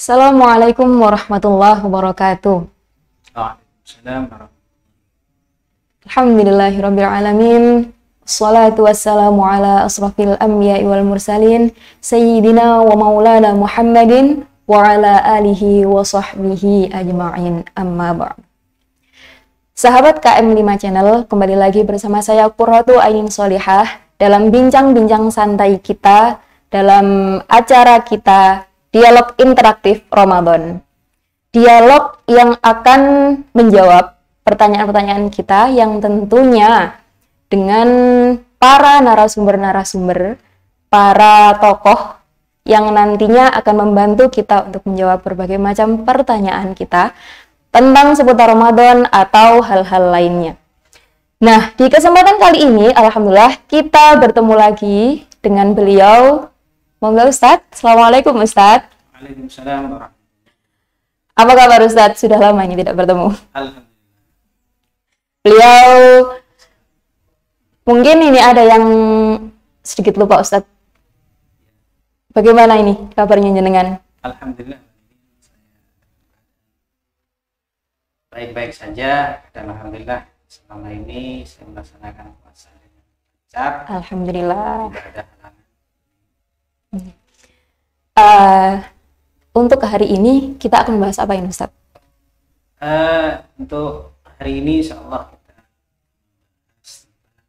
Assalamualaikum warahmatullahi wabarakatuh. Waalaikumsalam warahmatullahi Alhamdulillahirabbil alamin. Wassalatu wassalamu ala asrafil anbiya'i wal mursalin sayyidina wa maulana Muhammadin wa ala alihi wa sahbihi ajma'in. Amma ba'd. Sahabat KM5 Channel, kembali lagi bersama saya Qurratu Ainin Sholihah dalam bincang-bincang santai kita dalam acara kita Dialog Interaktif Ramadan. Dialog yang akan menjawab pertanyaan-pertanyaan kita yang tentunya dengan para narasumber-narasumber, para tokoh yang nantinya akan membantu kita untuk menjawab berbagai macam pertanyaan kita tentang seputar Ramadan atau hal-hal lainnya. Nah, di kesempatan kali ini, alhamdulillah, kita bertemu lagi dengan beliau. Monggo Ustadz. Assalamualaikum Ustadz. Waalaikumsalam warahmatullahi. Apa kabar Ustadz? Sudah lama ini tidak bertemu. Alhamdulillah. Beliau mungkin ini ada yang sedikit lupa Ustadz. Bagaimana ini kabarnya jenengan? Alhamdulillah. Baik-baik saja dan alhamdulillah selama ini saya melaksanakan puasa dengan lancar. Alhamdulillah. Tidak ada halangan. Untuk hari ini kita akan membahas apa ini Ustadz? Untuk hari ini insyaallah kita bahas tentang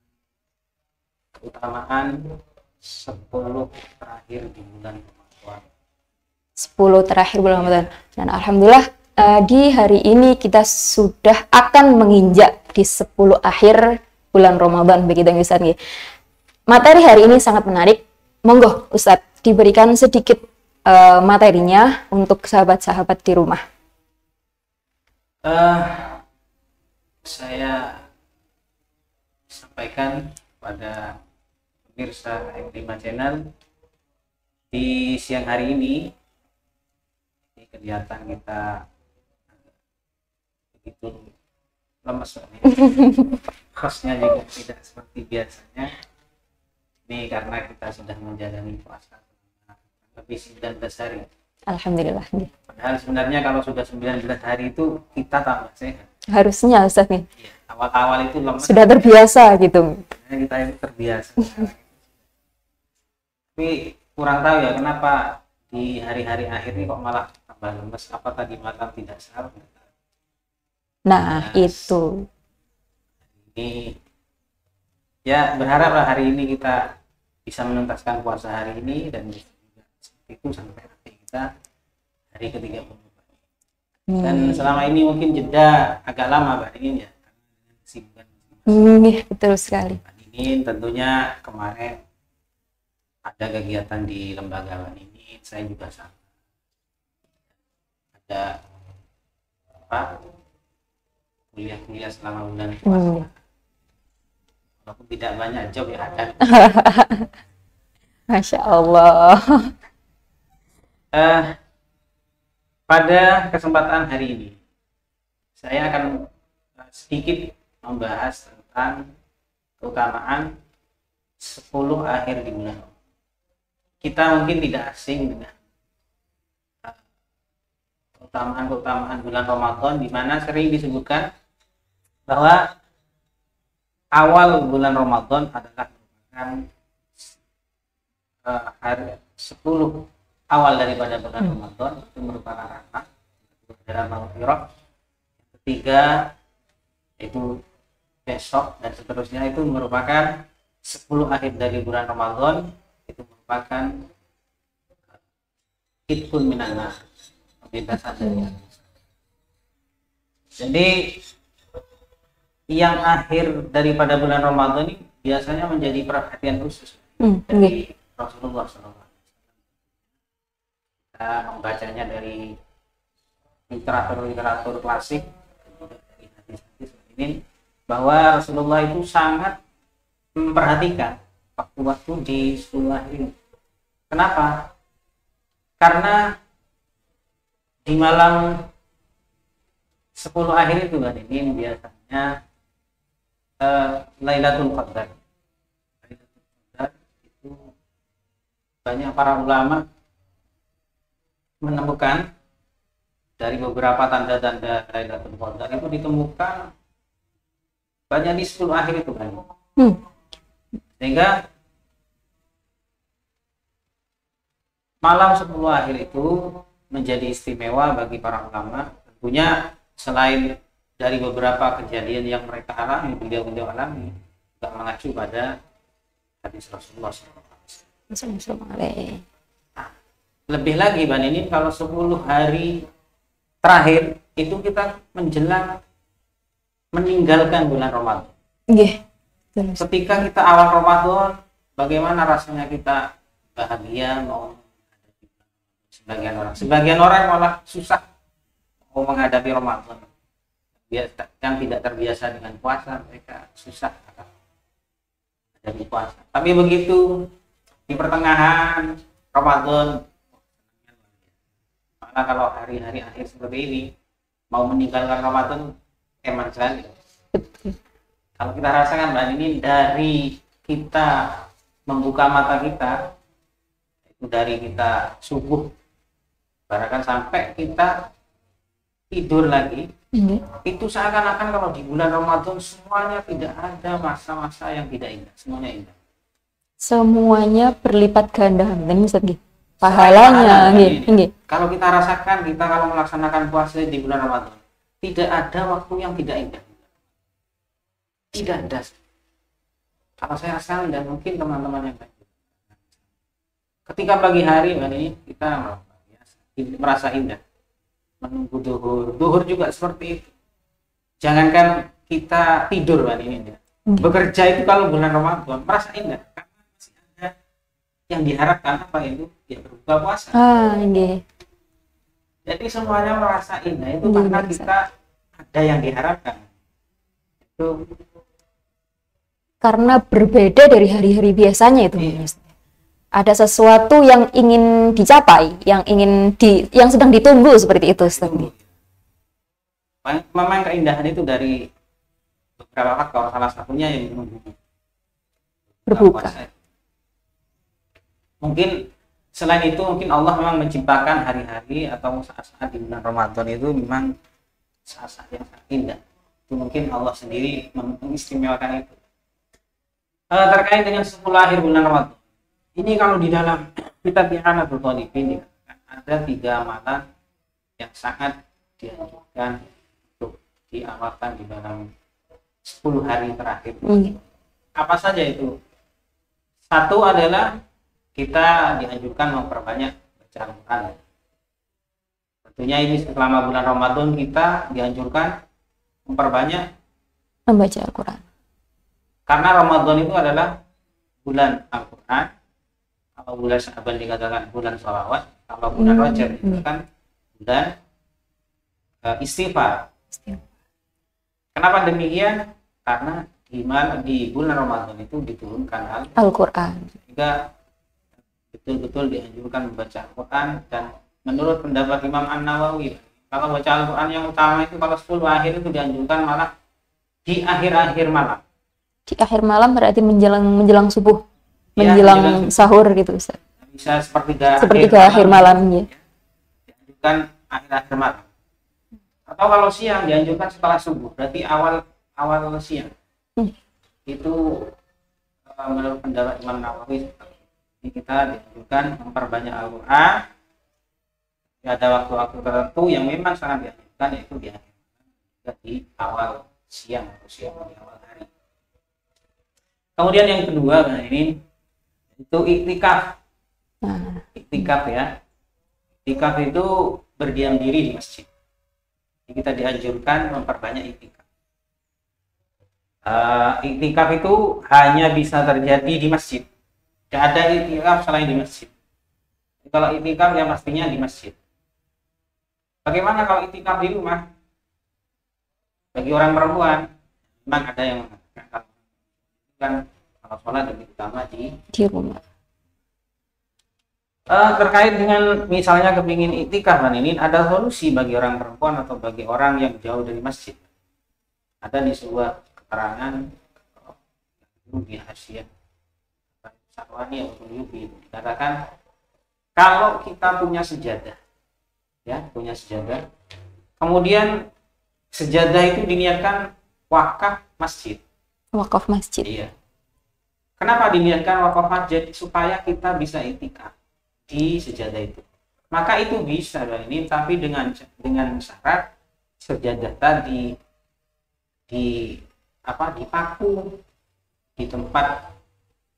keutamaan 10 terakhir di bulan Ramadan. 10 terakhir bulan Ramadan. Dan alhamdulillah di hari ini kita sudah akan menginjak di 10 akhir bulan Ramadan, begitu Ustadz. Materi hari ini sangat menarik. Monggo Ustadz diberikan sedikit materinya untuk sahabat-sahabat di rumah. Saya sampaikan pada pemirsa KM5 Channel di siang hari ini kegiatan kita begitu lemes hostnya juga tidak seperti biasanya ini karena kita sudah menjalani puasa lebih 19 hari. Alhamdulillah. Padahal sebenarnya kalau sudah 19 hari itu kita tambah sehat. Harusnya Ustaz nih. Ya, awal-awal itu lemes. Sudah terbiasa gitu. Kita itu terbiasa. Tapi kurang tahu ya kenapa di hari-hari akhir ini kok malah tambah lemes. Apa tadi malam tidak sahur? Nah, itu. Ini ya berharaplah hari ini kita bisa menuntaskan puasa hari ini dan itu sampai nanti kita hari ke-30. Dan selama ini mungkin jeda agak lama Mbak Ninin ya. Betul sekali. Mbak Ninin tentunya kemarin ada kegiatan di lembaga Mbak Ninin, saya juga sama. Ada apa? Kuliah-kuliah selama bulan puasa. Walaupun tidak banyak job ya ada. Masya Allah. Pada kesempatan hari ini saya akan sedikit membahas tentang keutamaan 10 akhir di bulan. Kita mungkin tidak asing dengan keutamaan bulan Ramadan, di mana sering disebutkan bahwa awal bulan Ramadan adalah merupakan hari 10 awal daripada bulan Ramadan, itu merupakan rahmat dalam maghfirah. Ketiga itu besok dan seterusnya itu merupakan 10 akhir dari bulan Ramadan, itu merupakan itqun minan nar, pembebasan dari neraka. Jadi yang akhir daripada bulan Ramadan ini biasanya menjadi perhatian khusus dari Rasulullah SAW. Kita membacanya dari literatur klasik juga dari hadis-hadis ini bahwa Rasulullah itu sangat memperhatikan waktu-waktu di 10 akhir ini. Kenapa? Karena di malam 10 akhir itu kan ini biasanya Lailatul Qadar. Lailatul Qadar itu banyak para ulama menemukan dari beberapa tanda-tanda Lailatul Qadar itu ditemukan banyak di 10 akhir itu kan. Sehingga malam 10 akhir itu menjadi istimewa bagi para ulama. Tentunya selain dari beberapa kejadian yang mereka alami, beliau alami, juga mengacu pada hadis Rasulullah SAW. Lebih lagi Mbak Nini, kalau 10 hari terakhir itu kita menjelang meninggalkan bulan Ramadan. Ketika kita awal Ramadan, bagaimana rasanya kita bahagia mau sebagian orang malah susah mau menghadapi Ramadan. Yang tidak terbiasa dengan puasa, mereka susah menghadapi puasa. Tapi begitu di pertengahan Ramadan, malah kalau hari-hari akhir seperti ini mau meninggalkan Ramadan eman sekali. Kalau kita rasakan Mbak ini dari kita membuka mata kita, itu dari kita subuh bahkan sampai kita tidur lagi, itu seakan-akan kalau di bulan Ramadan semuanya tidak ada masa-masa yang tidak indah, semuanya indah. Semuanya berlipat ganda, Ustaz. Pahalanya, kalau kita rasakan, kita kalau melaksanakan puasa di bulan Ramadan, tidak ada waktu yang tidak indah. Tidak ada. Kalau saya rasakan dan mungkin teman-teman yang lain. Ketika pagi hari ini kita merasa indah. Menunggu duhur juga seperti itu. Jangankan kita tidur ini. Bekerja itu kalau bulan Ramadan merasa indah. Karena masih ada yang diharapkan apa itu? Ya berbuka puasa. Jadi semuanya merasa indah itu karena kita ada yang diharapkan. Itu karena berbeda dari hari-hari biasanya itu. Ada sesuatu yang ingin dicapai, yang sedang ditunggu seperti itu, Ustaz. Memang keindahan itu dari beberapa faktor, salah satunya yang berbuka. Mungkin selain itu mungkin Allah memang menciptakan hari-hari atau saat-saat di bulan Ramadan itu memang saat-saat yang sangat indah. Itu mungkin Allah sendiri mengistimewakan itu. Terkait dengan 10 akhir bulan Ramadan. Ini kalau di dalam kitab I'anatul Talibin ada 3 amalan yang sangat dianjurkan untuk diamalkan di dalam 10 hari terakhir. Apa saja itu? Satu adalah kita dianjurkan memperbanyak baca Al-Quran. Tentunya ini selama bulan Ramadan kita dianjurkan memperbanyak membaca Al-Quran. Karena Ramadan itu adalah bulan Al-Quran. Kalau bulan Sya'ban dikatakan bulan sholawat, kalau bulan Rajab itu kan bulan istighfar. Kenapa demikian? Karena di bulan Ramadan itu diturunkan Al-Quran. Sehingga betul-betul dianjurkan membaca Al-Quran. Dan menurut pendapat Imam An-Nawawi, kalau baca Al-Quran yang utama itu kalau 10 akhir itu dianjurkan malah di akhir-akhir malam. Di akhir malam berarti menjelang subuh, menjelang sahur gitu, Ustaz. Bisa sepertiga akhir malam ya. Dianjurkan akhir-akhir malam. Atau kalau siang dianjurkan setelah subuh, berarti awal siang. Itu menurut pendapat Imam Nawawi, kita dianjurkan memperbanyak Al-Quran. Ada waktu-waktu tertentu yang memang sangat dianjurkan, yaitu di awal siang atau siang di awal hari. Kemudian yang kedua ini itu iktikaf. Iktikaf ya. Iktikaf itu berdiam diri di masjid. Jadi kita dianjurkan memperbanyak iktikaf. Iktikaf itu hanya bisa terjadi di masjid. Tidak ada iktikaf selain di masjid. Jadi kalau iktikaf yang pastinya di masjid. Bagaimana kalau iktikaf di rumah? Bagi orang perempuan, memang ada yang mengatakan kan kalau sholat lebih utama di rumah. Terkait dengan misalnya kepingin iktikaf ini, ada solusi bagi orang perempuan atau bagi orang yang jauh dari masjid. Ada di sebuah keterangan di Asia Sarwani atau Yubi dikatakan kalau kita punya sejadah ya, punya sejadah. Kemudian sejadah itu diniatkan wakaf masjid. Wakaf masjid. Iya. Kenapa diniatkan wakaf masjid? Supaya kita bisa itikaf di sejadah itu. Maka itu bisa ini, tapi dengan syarat sejadah tadi dipaku di tempat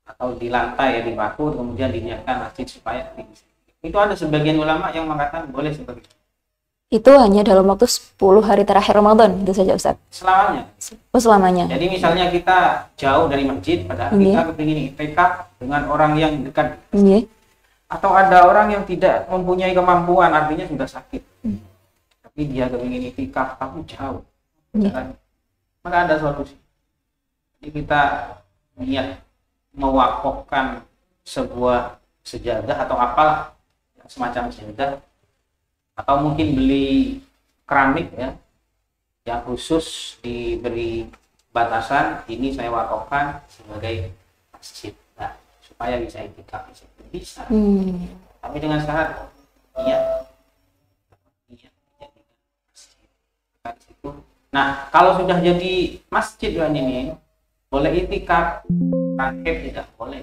atau di lantai ya, dipaku, kemudian diniatkan masjid supaya itu. Ada sebagian ulama yang mengatakan boleh seperti itu. Itu hanya dalam waktu 10 hari terakhir Ramadan itu saja Ustaz? Selamanya. Oh, selamanya. Jadi misalnya kita jauh dari masjid, padahal kita kepingin itikaf dengan orang yang dekat. Atau ada orang yang tidak mempunyai kemampuan, artinya sudah sakit. Tapi dia kepingin itikaf, tapi jauh. Maka ada solusi. Jadi kita niat mewakafkan sebuah sejadah atau apalah semacam sejadah, atau mungkin beli keramik ya yang khusus diberi batasan, ini saya wakafkan sebagai masjid, nah, supaya bisa itikaf bisa. Tapi dengan syarat niat dijadikan masjid. Nah, kalau sudah jadi masjid kan ini boleh itikaf, rakib tidak boleh.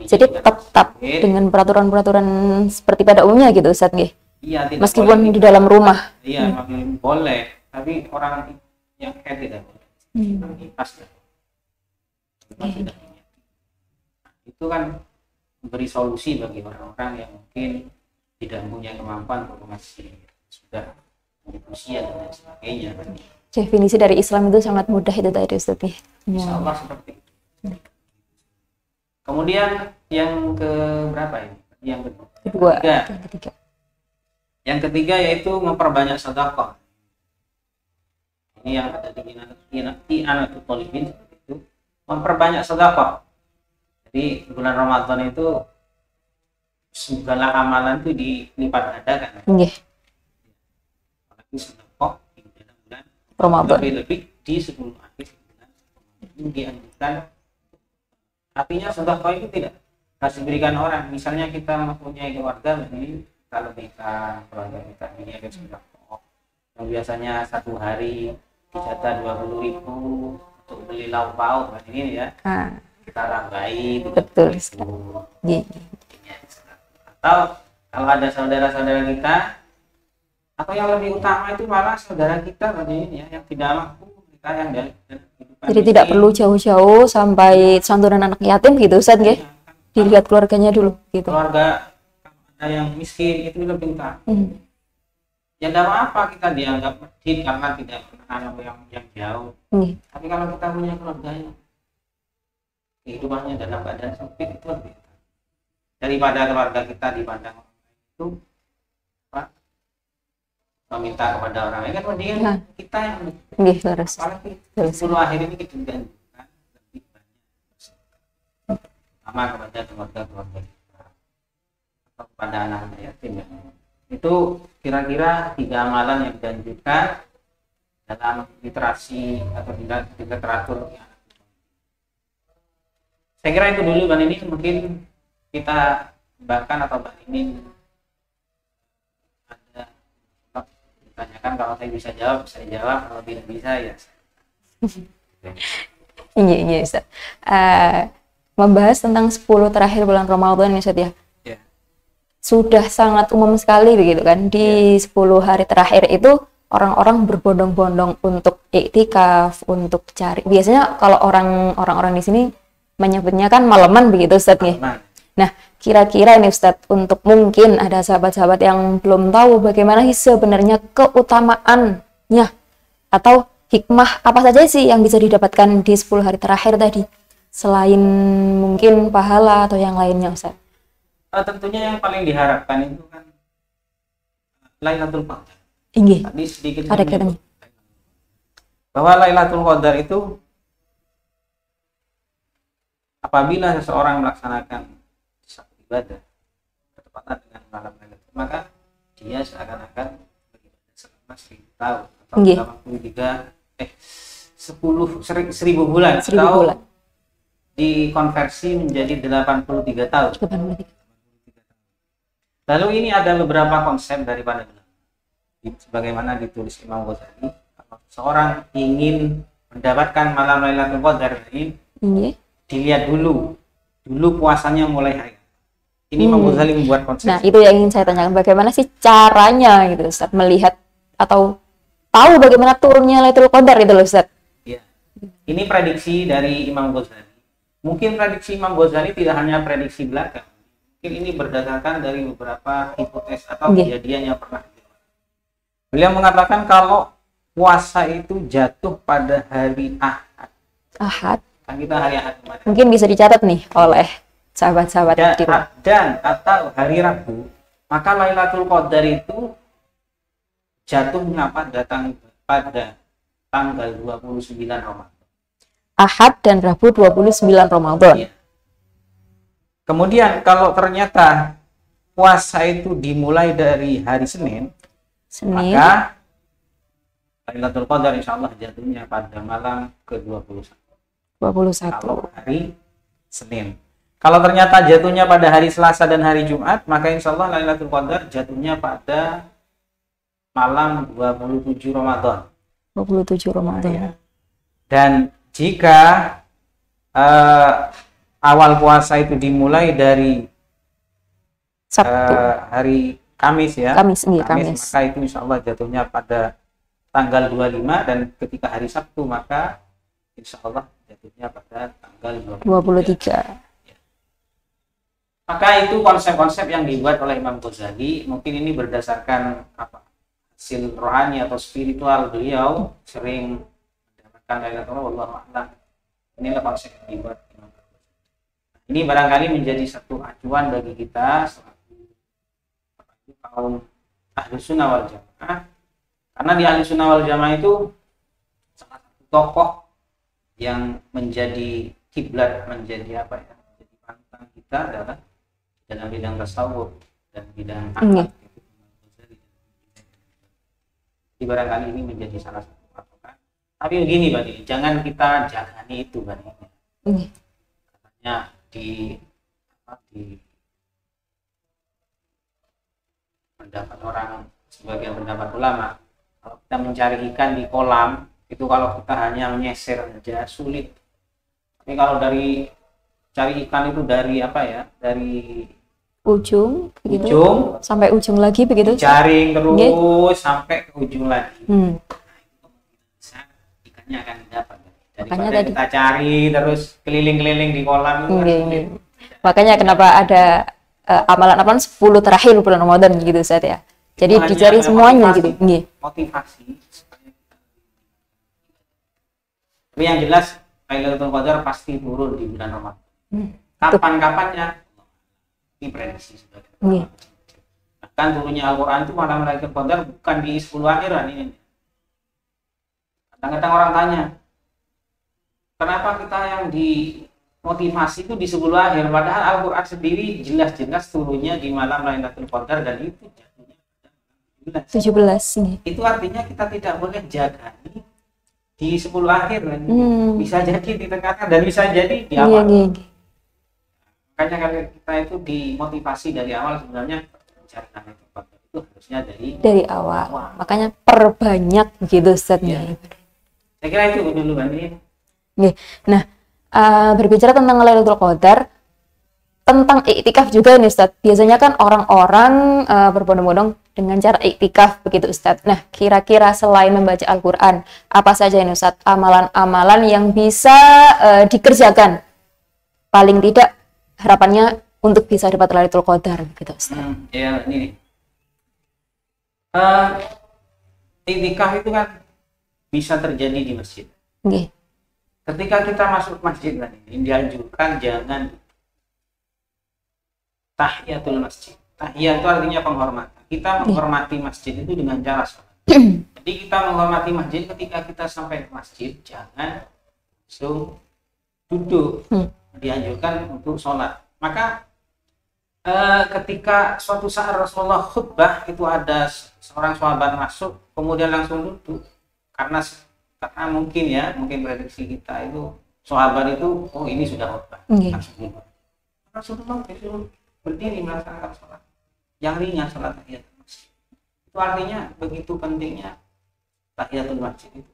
Jadi tetap dengan peraturan-peraturan seperti pada umumnya gitu Ustaz nggih? Iya, tidak meskipun boleh di dalam rumah. Iya, boleh, tapi orang yang head tidak boleh. Itu kan memberi solusi bagi orang-orang yang mungkin tidak punya kemampuan untuk masih sudah usia dan lain sebagainya. Definisi dari Islam itu sangat mudah itu tadi Ustaz nggih. Insya Allah seperti itu. Kemudian yang ke berapa ini? Yang kedua. Yang ketiga yaitu memperbanyak sedekah. Ini yang ada di Anatul Talibin seperti itu. Memperbanyak sedekah. Jadi bulan Ramadan itu segala amalan itu dilipat gandakan. Nggih. Apalagi sedekah di bulan Ramadan. Lebih di 10 akhir bulan ini dianjurkan. Artinya sedekah itu tidak harus diberikan orang. Misalnya kita mempunyai keluarga, ini kalau kita keluarga kita ini ada sedekah yang biasanya satu hari dijatah 20.000 untuk beli lauk pauk ini ya. Kita tambahi. Betul sekali. Atau kalau ada saudara-saudara kita, atau yang lebih utama itu malah saudara kita ini ya, yang tidak mampu, kita yang jadi tidak perlu jauh-jauh sampai santunan anak yatim gitu Ustaz nggih. Dilihat keluarganya dulu gitu. Keluarga ada yang miskin itu lebih utama. Ya tidak apa-apa kita dianggap medit karena tidak pernah yang jauh. Tapi kalau kita punya keluarga yang kehidupannya dalam keadaan sempit itu lebih utama. Daripada keluarga kita dipandang itu meminta kepada orang lain kan mendingan kita yang terus. Apalagi 10 akhir ini kita juga lebih banyak sama kepada keluarga kita atau kepada anak-anak yatim ya. Itu kira-kira 3 amalan yang dianjurkan dalam literasi atau di literatur ya. Saya kira itu dulu Bang ini, mungkin kita bahkan atau Bang ini ada ditanyakan, kalau saya bisa jawab saya jawab, kalau tidak bisa ya iya Ustaz. Membahas tentang 10 terakhir bulan Ramadan ya Ustaz ya. Sudah sangat umum sekali begitu kan, di 10 hari terakhir itu orang-orang berbondong-bondong untuk iktikaf, untuk cari. Biasanya kalau orang-orang di sini menyebutnya kan malaman begitu Ustaz nih. Nah, kira-kira ini Ustaz, untuk mungkin ada sahabat-sahabat yang belum tahu bagaimana sebenarnya keutamaannya atau hikmah apa saja sih yang bisa didapatkan di 10 hari terakhir tadi, selain mungkin pahala atau yang lainnya Ustaz. Tentunya yang paling diharapkan itu kan Lailatul Qadar. Tadi sedikit ada katanya bahwa Lailatul Qadar itu apabila seseorang melaksanakan satu ibadah bertepatan dengan malam Lailatul, maka dia seakan-akan beribadah selama 1000 tahun atau selama 1000 bulan atau dikonversi menjadi 83 tahun. Lalu ini ada beberapa konsep daripada sebagaimana ditulis Imam Ghazali. Kalau seorang ingin mendapatkan malam Lailatul Qadar ini, dilihat dulu puasanya mulai hari. Ini Imam Ghazali membuat konsep. Nah, itu yang ingin saya tanyakan, bagaimana sih caranya gitu Ustaz melihat atau tahu bagaimana turunnya Lailatul Qadar itu loh Ustaz. Ya. Ini prediksi dari Imam Ghazali. Mungkin prediksi Imam Ghazali tidak hanya prediksi belaka. Mungkin ini berdasarkan dari beberapa hipotesis atau kejadian yang pernah. Beliau mengatakan kalau puasa itu jatuh pada hari Ahad. Ahad. Kan kita hari Ahad kemarin. Mungkin bisa dicatat nih oleh sahabat-sahabat di rumah. Dan atau hari Rabu, maka Lailatul Qadar itu jatuhnya pada tanggal 29 Ramadan. Ahad dan Rabu 29 Ramadan. Ya. Kemudian kalau ternyata puasa itu dimulai dari hari Senin, maka Lailatul Qadar insya Allah jatuhnya pada malam ke-21. 21. Kalau hari Senin. Kalau ternyata jatuhnya pada hari Selasa dan hari Jumat, maka insya Allah Lailatul Qadar jatuhnya pada malam 27 Ramadan. 27 Ramadan. Ya. Dan jika awal puasa itu dimulai dari Sabtu, hari Kamis ya. Kamis, maka itu insya Allah jatuhnya pada tanggal 25, dan ketika hari Sabtu maka insya Allah jatuhnya pada tanggal 23. Maka itu konsep-konsep yang dibuat oleh Imam Ghazali. Mungkin ini berdasarkan hasil rohani atau spiritual beliau sering mendapatkan Lailatul Qadar, wallahu a'lam. Inilah konsep yang dibuat Imam Ghazali. Ini barangkali menjadi satu acuan bagi kita selaku kaum Ahlus Sunnah wal Jamaah. Karena di Ahlus Sunnah wal Jamaah itu salah satu tokoh yang menjadi kiblat, menjadi panutan kita adalah dalam bidang tasawuf dan bidang akhlak. Jadi barangkali ini menjadi salah satu patokan. Tapi begini Mbak Dini, jangan kita jagani itu Mbak Dini. Katanya di pendapat orang, sebagian pendapat ulama, kalau kita mencari ikan di kolam itu kalau kita hanya menyeser saja sulit. Tapi kalau dari cari ikan itu dari dari ujung sampai ujung lagi begitu, jaring terus sampai ke ujung lagi. Bisa ikannya akan didapat daripada kita cari terus keliling-keliling di kolam itu. Makanya kenapa ada amalan 10 terakhir bulan Ramadan gitu Ustaz ya. Jadi dicari semuanya gitu. Motivasi. Tapi yang jelas Lailatul Qadar pasti turun di bulan Ramadan. Kapan-kapannya diprediksi sudah. Bahkan turunnya Al-Quran itu malam Lailatul Qadar bukan di 10 akhiran ini. Kadang-kadang orang tanya, kenapa kita yang dimotivasi itu di 10 akhir, padahal Al-Quran sendiri jelas-jelas turunnya di malam Lailatul Qadar dan itu jatuhnya 17. Itu artinya kita tidak boleh jaga di 10 akhir kan. Bisa jadi di tengah dan bisa jadi di awal. Makanya kalau kita itu dimotivasi dari awal sebenarnya mencari Lailatul Qadar itu harusnya dari awal. Makanya perbanyak begitu Ustaznya. Saya kira itu dulu Mbak Dini. Nah, berbicara tentang Lailatul Qadar, tentang iktikaf juga nih Ustaz. Biasanya kan orang-orang berbondong-bondong dengan cara iktikaf begitu Ustaz. Nah, kira-kira selain membaca Al-Quran, apa saja ini Ustaz amalan-amalan yang bisa dikerjakan? Paling tidak harapannya untuk bisa dapat Lailatul Qadar gitu Ustaz. Ya, ini. Iktikaf itu kan bisa terjadi di masjid. Ketika kita masuk masjid ini dianjurkan jangan tahiyatul masjid. Tahiyat itu artinya penghormatan. Kita menghormati masjid itu dengan cara sholat. Jadi kita menghormati masjid ketika kita sampai ke masjid jangan langsung duduk. Dianjurkan untuk sholat. Maka ketika suatu saat Rasulullah khutbah itu ada seorang sahabat masuk kemudian langsung duduk karena mungkin prediksi kita itu sahabat itu ini sudah khutbah langsung duduk. Rasulullah disuruh berdiri melaksanakan sholat. yang ringan sholat tahiyatul masjid. Itu artinya begitu pentingnya tahiyatul masjid itu.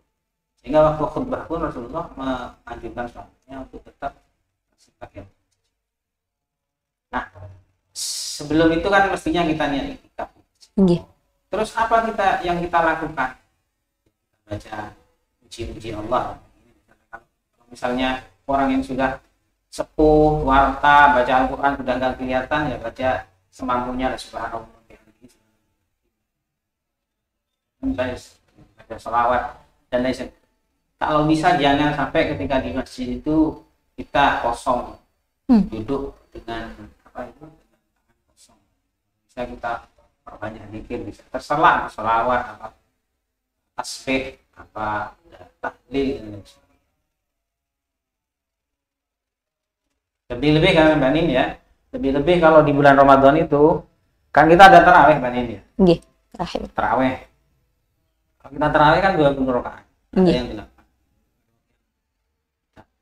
Sehingga waktu khutbah pun Rasulullah menganjurkan sholatnya untuk tetap tahiyatul. Nah, sebelum itu kan mestinya kita niat iktikaf. Terus apa yang kita lakukan? Baca puji-puji Allah. Misalnya orang yang sudah sepuh, warta, baca Al-Quran sudah nggak kelihatan, ya baca semampunya lah, subhanallah. Baca sholawat dan lain sebagainya. Kalau bisa jangan sampai ketika di masjid itu kita kosong, duduk dengan dengan tangan kosong. Bisa kita perbanyak zikir, bisa terserah sholawat, apa tasbih, apa tahlil dan lain sebagainya. Lebih-lebih kan Mbak Nin ya, lebih-lebih kalau di bulan Ramadan itu kan kita ada tarawih Mbak Nin ya. Nggih, tarawih. Kalau kita tarawih kan 20 rakaat. Ada yang 8.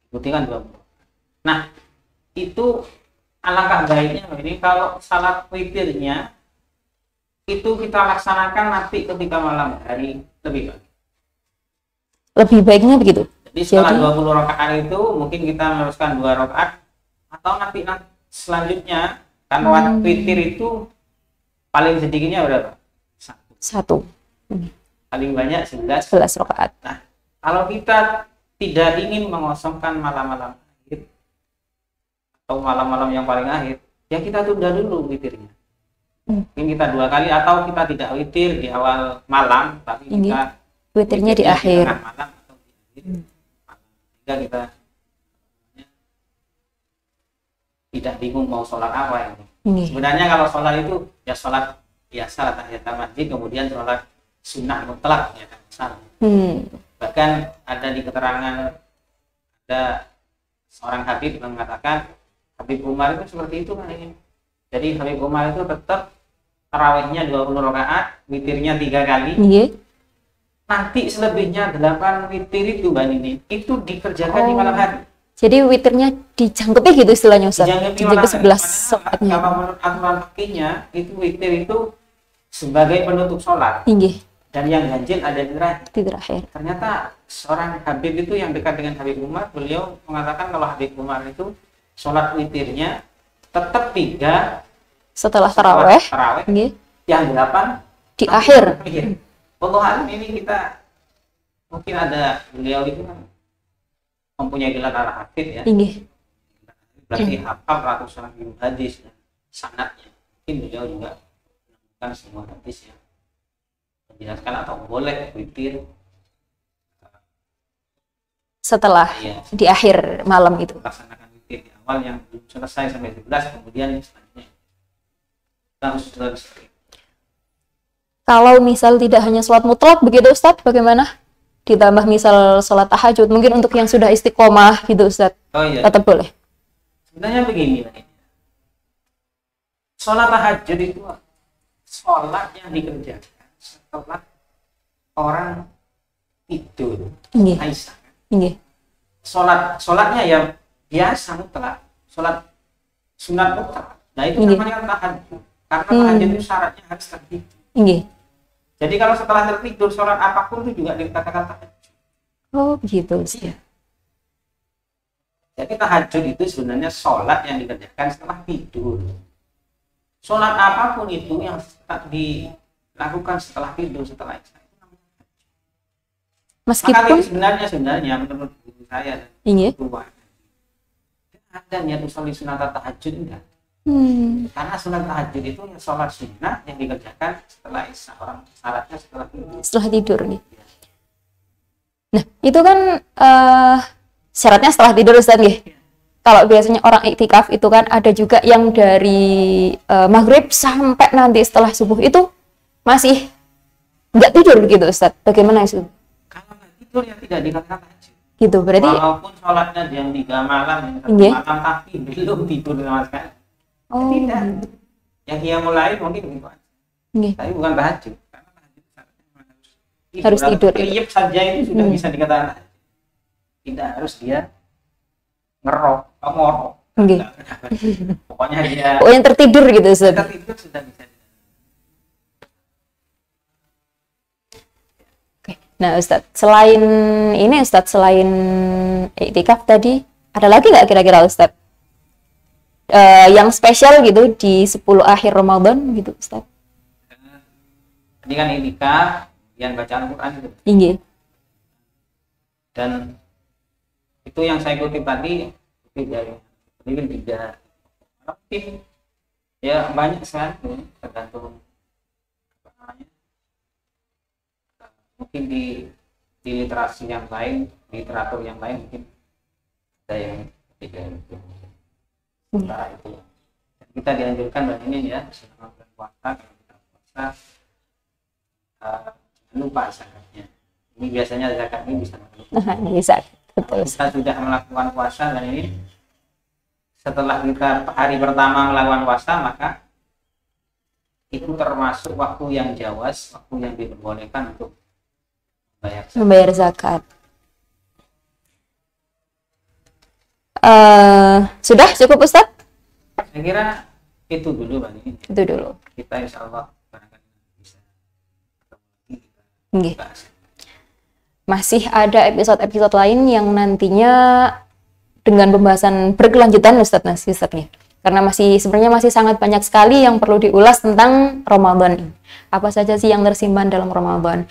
Ikuti kan 20. Nah, itu alangkah baiknya ini kalau salat witirnya itu kita laksanakan nanti ketika malam hari lebih baik. Lebih baiknya begitu. Jadi setelah 20 rakaat itu mungkin kita meneruskan 2 rakaat atau nanti selanjutnya kan witir itu paling sedikitnya berapa? 1. Paling banyak 11 rakaat. Nah, kalau kita tidak ingin mengosongkan malam-malam akhir atau malam-malam yang paling akhir, ya kita tunda dulu witirnya. Mungkin kita 2 kali atau kita tidak witir di awal malam, tapi kita witirnya di akhir. Tengah malam atau di akhir. Sehingga kita tidak bingung mau sholat apa ini. Sebenarnya kalau sholat itu ya sholat biasa tahiyatul masjid, kemudian sholat sunnah mutlak ya kan. Bahkan ada di keterangan ada seorang Habib yang mengatakan Habib Umar itu seperti itu kan ini. Jadi Habib Umar itu tetap tarawihnya 20 rakaat, witirnya 3 kali. Nanti selebihnya 8 witir itu Mbak Nini itu dikerjakan di malam hari. Jadi witirnya dijangkepi gitu istilahnya Ustaz. Dijangkepi 11 sholatnya. Kalau menurut aturan fikihnya itu witir itu sebagai penutup sholat. Dan yang ganjil ada di terakhir. Ternyata seorang Habib itu yang dekat dengan Habib Umar, beliau mengatakan kalau Habib Umar itu sholat witirnya tetap 3 setelah taraweh. Yang 8 di akhir. Untuk hal ini kita mungkin ada beliau itu kan mempunyai gelar al-hafidh ya. Berarti hafal ratusan ribu hadis ya. Sanadnya. Mungkin beliau juga menemukan semua hadis ya. Menjelaskan atau boleh witir setelah di akhir malam itu. Laksanakan witir di awal yang belum selesai sampai 11, kemudian selanjutnya harus. Kalau misal tidak hanya sholat mutlak begitu Ustadz, bagaimana? Ditambah misal sholat tahajud, mungkin untuk yang sudah istiqomah gitu Ustadz, tetap boleh? Sebenarnya begini, sholat tahajud itu sholat yang dikerjakan setelah orang tidur. Sholatnya ya biasa mutlak, sholat sunat mutlak. Nah itu namanya tahajud, karena tahajud itu syaratnya harus tertidur. Jadi kalau setelah tertidur sholat apapun itu juga dikatakan tahajud. Oh begitu. Iya. Jadi tahajud itu sebenarnya sholat yang dikerjakan setelah tidur. Sholat apapun itu yang dilakukan setelah tidur, setelah isya itu namanya tahajud. Meskipun sebenarnya menurut guru saya ada niat usul sunat tahajud enggak? Karena sunat tahajud itu ya sholat sunnah yang dikerjakan setelah isya, orang syaratnya setelah tidur nih. Nah itu kan syaratnya setelah tidur Ustaz nggih. Kalau biasanya orang iktikaf itu kan ada juga yang dari maghrib sampai nanti setelah subuh itu masih nggak tidur gitu Ustaz. Bagaimana itu? Kalau nggak tidur ya tidak dikatakan tahajud. Gitu berarti. Walaupun sholatnya jam 3 malam, malam tapi belum tidur sama sekali. Tidak. Yang dia mulai mungkin begitu aja. Tapi bukan tahajud. Karena tahajud harus tidur. Kriyep saja itu sudah bisa dikatakan tahajud. Tidak harus dia ngorok. Pokoknya dia yang tertidur gitu Ustaz. Tertidur sudah bisa. Nah, Ustadz, selain ini Ustadz, selain iktikaf tadi, ada lagi nggak kira-kira Ustadz? Yang spesial gitu di 10 akhir Ramadan gitu Ustadz? Tadi kan iktikaf, yang bacaan Quran gitu. Tinggi. Dan itu yang saya kutip tadi, dari mungkin 3 relatif ya banyak sekali, tergantung apa namanya, mungkin di literasi yang lain, literatur yang lain mungkin ada yang ketiga itu. Sementara itu dan kita dianjurkan dan ini ya selama bulan puasa, kalau kita puasa jangan lupa zakatnya. Ini biasanya zakat ini bisa Bisa, betul. kita sudah melakukan puasa dan ini setelah kita hari pertama melakukan puasa, maka itu termasuk waktu yang jawas, waktu yang diperbolehkan untuk membayar zakat. Sudah cukup Ustadz? Saya kira itu dulu Bang. Itu dulu. Kita insya Allah barangkali bisa Nggih. Masih ada episode-episode lain yang nantinya dengan pembahasan berkelanjutan Ustadznya. Karena sebenarnya masih sangat banyak sekali yang perlu diulas tentang Ramadan. Apa saja sih yang tersimpan dalam Ramadan?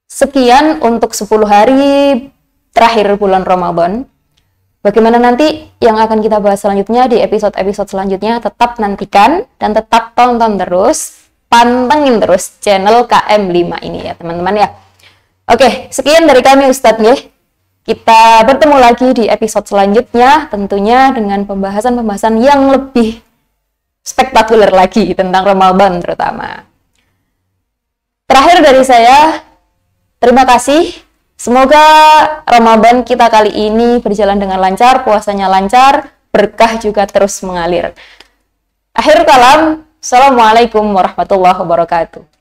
Sekian untuk 10 hari terakhir bulan Ramadan. Bagaimana nanti yang akan kita bahas selanjutnya di episode-episode selanjutnya, tetap nantikan dan tetap tonton terus, pantengin terus channel KM5 ini ya teman-teman ya. Oke, sekian dari kami Ustadz nggih. Kita bertemu lagi di episode selanjutnya, tentunya dengan pembahasan-pembahasan yang lebih spektakuler lagi tentang Ramadan terutama. Terakhir dari saya, terima kasih. Semoga Ramadan kita kali ini berjalan dengan lancar, puasanya lancar, berkah juga terus mengalir. Akhir kalam, Assalamualaikum warahmatullahi wabarakatuh.